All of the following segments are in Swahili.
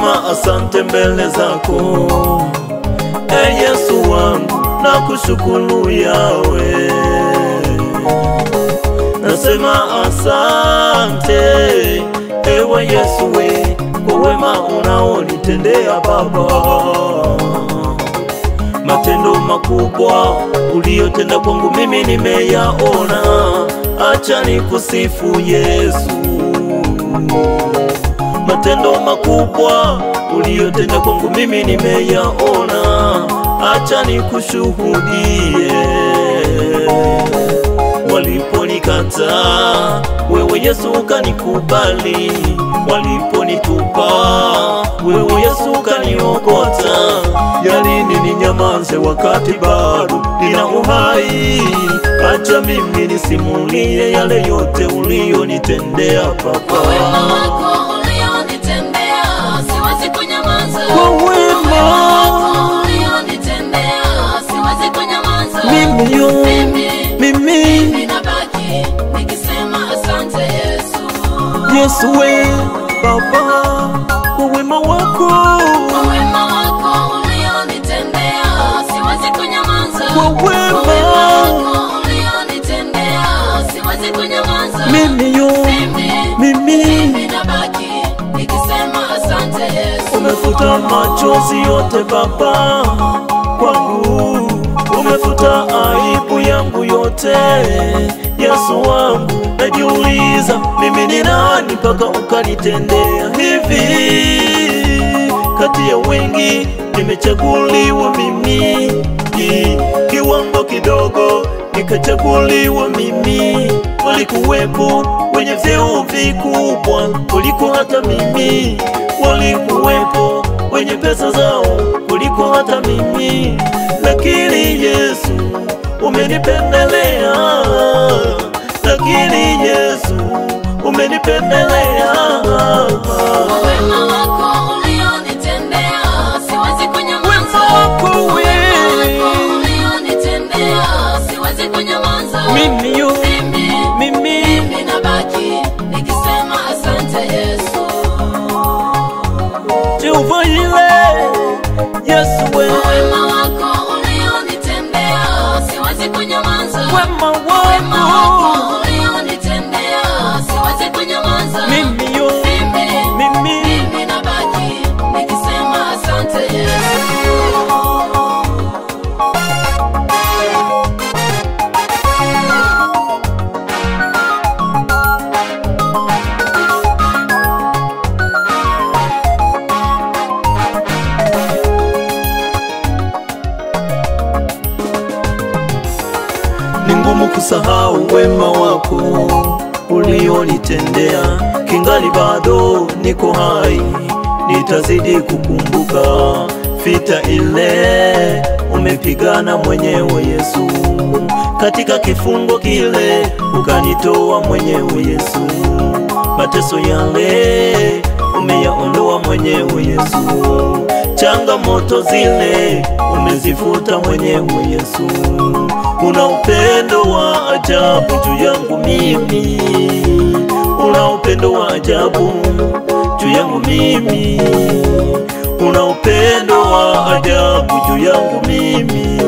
nasema asante mbele zako. Yesu wangu nakushukuru Yawe. Nasema asante ewe Yesu we, kwa wema unaonitendea Baba. Matendo makubwa uliyotenda kwangu mimi nimeyaona, acha nikusifu Yesu. Matendo makubwa uliyotenda kwangu mimi nimeyaona, acha nikushuhudie. Waliponikataa wewe Yesu ukanikubali, waliponitupa wewe Yesu ukaniokota. Yalini ninyamaze wakati bado nina uhai, acha mimi nisimulie yale yote uliyonitendea Baba. Wema wako ulionitendea siwezi kunyamaza. Wema wako ulionitendea siwezi kunyamaza. Mimi nabaki nikisema asante Yesu. Yesu we Baba, kwa wema wako. Kwa wema wako ulionitendea siwezi kunyamaza. Kwa wema wako ulionitendea siwezi kunyamaza. Mimi nabaki nikisema asante Yesu. Umefuta machozi yote Baba kwangu, umefuta aibu yangu yote Yesu wangu. Najiuliza mimi ni nani mpaka ukanitendea hivi? Kati ya wengi nimechaguliwa mimi, kiwango kidogo nikachaguliwa mimi. Walikuwepo wenye vyeo vikubwa kuliko hata mimi, walikuwepo wenye pesa zao kuliko hata mimi, lakini Yesu umenipendelea. Lakini Yesu umenipendelea. Wema wako ulionitendea siwezi kunyamaza. Wema wako ulionitendea siwezi kunyamaza. Mimi nabaki nikisema asante Yesu. Jehova ile Yesu we. Wema wako ulionitendea siwezi kunyamaza. Wema wako ulionitendea siwezi kunyamaza. Mimi nabaki nikisema asante Yesu. Ni ngumu kusahau wema wako ulionitendea, kingali bado niko hai, nitazidi kukumbuka vita ile umepigana mwenyewe Yesu. Katika kifungo kile ukanitoa mwenyewe Yesu, mateso yale umeyaondoa mwenyewe Yesu, changamoto zile umezifuta mwenyewe Yesu. Una upendo wa ajabu juu yangu mimi, una upendo wa ajabu juu yangu mimi, una upendo wa ajabu juu yangu mimi.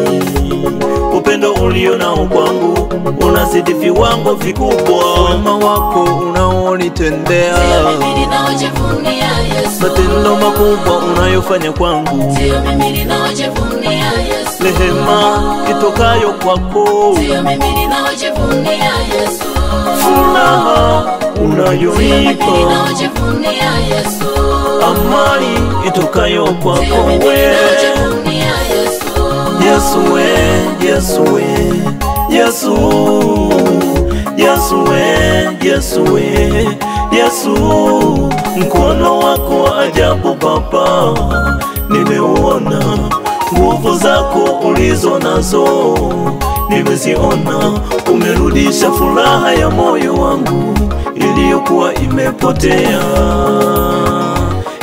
Upendo ulio nao kwangu unazidi viwango vikubwa. Wema wako unaonitendea, mimi ninaojivunia Yesu. matendo makubwa unayofanya kwangu, mimi ninaojivunia Yesu. Rehema itokayo kwako, mimi ninaojivunia Yesu. Furaha unayoipa, ninaojivunia Yesu. Amani itokayo kwako wewe. Yesu we, Yesu we, Yesu, Yesu we, Yesu we, Yesu, mkono wako wa ajabu Baba nimeuona, nguvu zako ulizo nazo nimeziona. Umerudisha furaha ya moyo wangu iliyokuwa imepotea,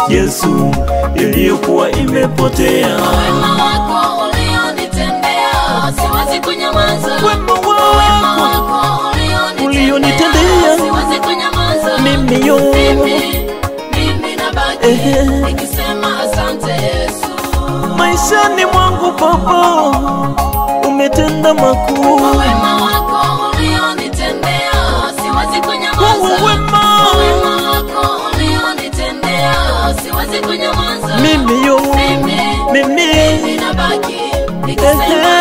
Yesu, iliyokuwa imepotea. Wema wako ulionitendea siwezi kunyamaza. Wema wako ulionitendea siwezi kunyamaza. Mimi nabaki nikisema maishani mwangu Baba, umetenda makuu. Kwa wema wako ulionitendea, siwezi kunyamaza. Kwa wema wako ulionitendea, siwezi kunyamaza. mimi Mimi nabaki nikisema